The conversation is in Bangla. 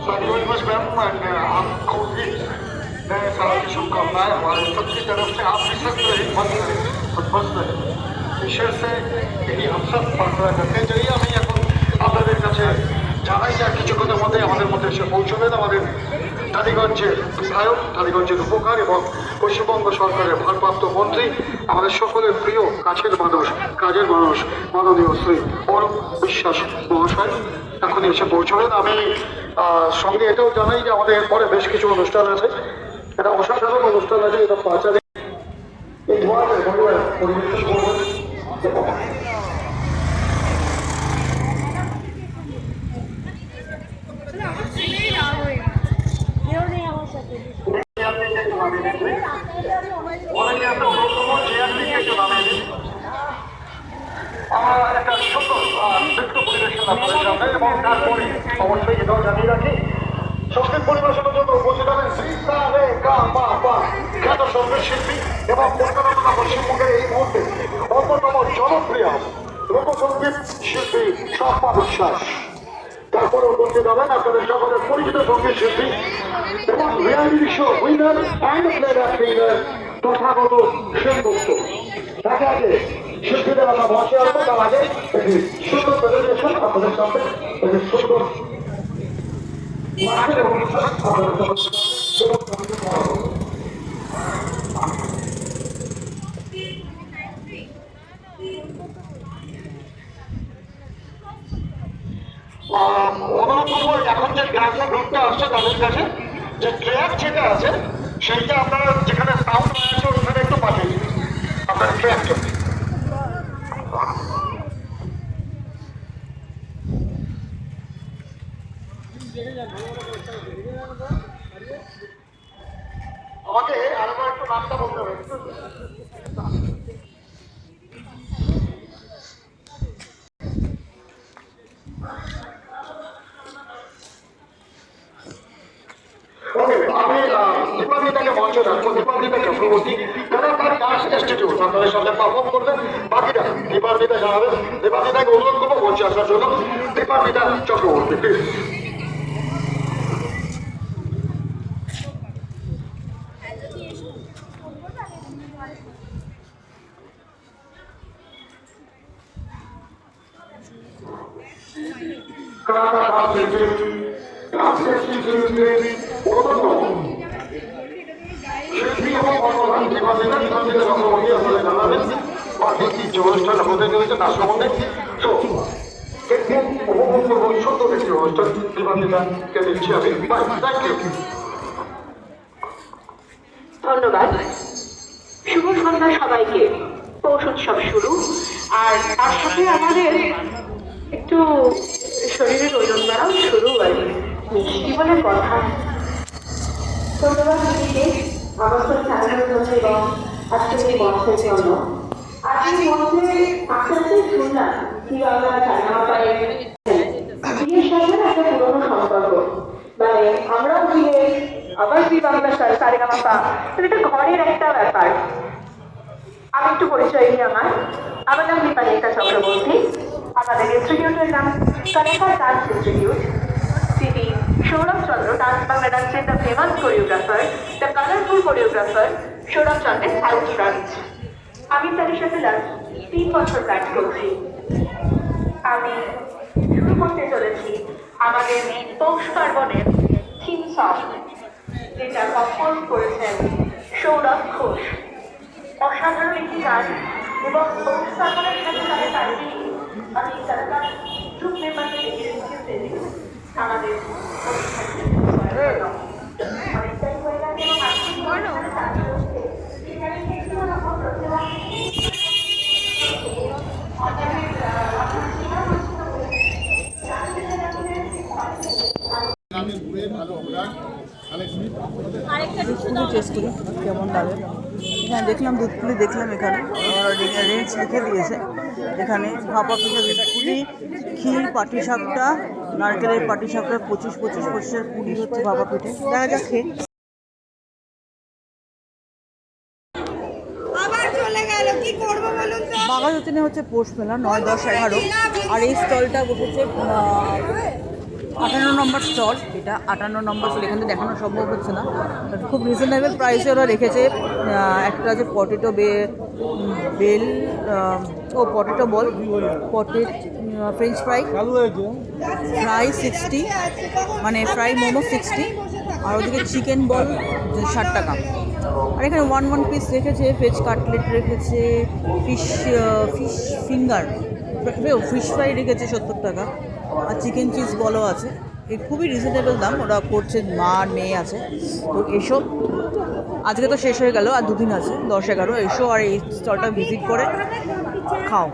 Thank you very much, ma'am, and हम कोशिश नए साल की शुभकामनाएं हमारे सबकी तरफ से आप विशेष रहे बस रहे विशेष से यही हम सब प्रार्थना करते हैं चलिए আমি এখন আপনাদের কাছে জানাই যে কিছুক্ষণের মধ্যে আমাদের মধ্যে এসে পৌঁছবেন আমাদের টালিগঞ্জের বিধায়ক টালিগঞ্জের উপকার এবং পশ্চিমবঙ্গ সরকারের ভারপ্রাপ্ত মন্ত্রী আমাদের সকলের প্রিয় কাছের মানুষ কাজের মানুষ মাননীয় শ্রী অরূপ বিশ্বাস মহাশয় এখনই এসে পৌঁছবেন আমি সঙ্গে এটাও জানাই যে আমাদের এরপরে বেশ কিছু অনুষ্ঠান আছে একটা অসাধারণ অনুষ্ঠান আছে এটা পাচারে এই ধোয়ার পরিবেশন করবেন আমার একটা সুন্দর নৃত্য পরিবেশন আপনাদের সামনে এবং তারপরে অবশ্যই এটাও জানিয়ে রাখি সঙ্গীত পরিবেশনের জন্য উপস্থিত হবেন খ্যাত সঙ্গীত শিল্পী এবং কলকাতা তথা পশ্চিমবঙ্গের এই মুহূর্তে অন্যতম জনপ্রিয় লোকসঙ্গীত শিল্পী শম্পা বিশ্বাস তারপরে উপস্থিত হবেন আপনাদের সকলের পরিচিত সঙ্গীত শিল্পী এবং reality show winner and playback singer Tathagata Sengupta তাকে আগে শিল্পীদের আমরা বসে আসবো তার আগে একটি সুন্দর প্রেজেন্টেশন আপনাদের সামনে একটি সুন্দর মাঠের অনুষ্ঠান আপনাদের অনুরোধ করবো এখন যে গ্রামের গ্রুপটা আসছে তাদের কাছে যে ট্র্যাক যেটা আছে সেইটা আপনারা যেখানে সাউন্ড আছে ওইখানে একটু পাঠিয়ে দিন আপনার ট্র্যাকটা আমাকে আরেকবার একটু নামটা বলতে হবে আমি দীপান্বিতাকে মঞ্চে রাখবো দীপান্বিতা চক্রবর্তী যারা তার ডান্স ইনস্টিটিউট আপনাদের সামনে পারফর্ম করবেন বাকিটা দীপান্বিতা জানাবেন দীপান্বিতাকে অনুরোধ করবো মঞ্চে আসার জন্য দীপান্বিতা চক্রবর্তী প্লিজ অনুষ্ঠান হতে চলেছে তার সম্বন্ধে সুন্দর একটি অনুষ্ঠান দীপান্বিতাকে দিচ্ছি আমি ধন্যবাদ শুভ সন্ধ্যা সবাইকে পৌষ উৎসব শুরু আর তার সাথে আমাদের একটু শরীরের ওজন বাড়াও শুরু আর মিষ্টি বলে কথা ধন্যবাদ দিদিকে আমন্ত্রণ জানানোর জন্য এবং আজকের এই মঞ্চের জন্য আজকের মঞ্চে আস্তে আস্তে শুনলাম কি আমরা সারেগামাপায় বিয়ের সাথে একটা পুরোনো সম্পর্ক মানে আমরাও বিয়ে আবার কি বাংলা সারেগামাপা এটা ঘরের একটা ব্যাপার আমি একটু পরিচয় দিই আমার নাম দীপান্বিতা চক্রবর্তী আমাদের ইনস্টিটিউটের নাম কানেকার ডান্স ইনস্টিটিউট তিনি সৌরভ চন্দ্র ডান্স বাংলা ডান্সের the famous choreographer the colourful choreographer Sourav চন্দ্রের সাউথ ব্রাঞ্চ আমি তাদের সাথে লাস্ট 3 বছর কাজ করছি আমি শুরু করতে চলেছি আমাদের পৌষ পার্বণের থিম সং যেটা পারফর্ম করেছেন সৌরভ ঘোষ অসাধারণ একটি গান এবং পৌষ পার্বণের সাথে তাদের তারিখে আমি তারা তার গ্রুপ মেম্বারকে ডেকে রেখেছি আমাদের অনেকটাই হয়ে গেছে এবং ভালো অবদান দুধপুলি টেস্ট করি কেমন লাগে। এখানে দেখলাম দুধপুলি দেখলাম, এখানে রেঞ্জ লিখে দিয়েছে। এখানে ভাপা পিঠা, দুধপুলি, ক্ষীর, পাটিসাপটা, নারকেলের পাটিসাপটা 25-25 পুরি হচ্ছে ভাপা পিঠে। দেখা যাক খেয়ে। বাঘাযতীনে হচ্ছে পৌষ মেলা 9, 10, 11 আর এই স্টলটা বসেছে 58 নম্বর স্টল। এটা 58 নম্বর স্টল, এখানে দেখানো সম্ভব হচ্ছে না, খুব রিজনেবল প্রাইসে ওরা রেখেছে। একটা আছে পটেটো বেল পটেটো বল, ফ্রেঞ্চ ফ্রাই 60, মানে ফ্রাই মোমো 60, আর ওদিকে চিকেন বল 60 টাকা। আর এখানে 1 পিস রেখেছে, ভেজ কাটলেট রেখেছে, ফিশ ফিঙ্গার, ফিশ ফ্রাই রেখেছে 70 টাকা, আর চিকেন চিজ বলও আছে। এই খুবই রিজনেবল দাম, ওরা করছে, মা আর মেয়ে আছে। তো এসব আজকে তো শেষ হয়ে গেল, আর 2 দিন আছে, 10, 11 এসো আর এই স্টলটা ভিজিট করে খাও।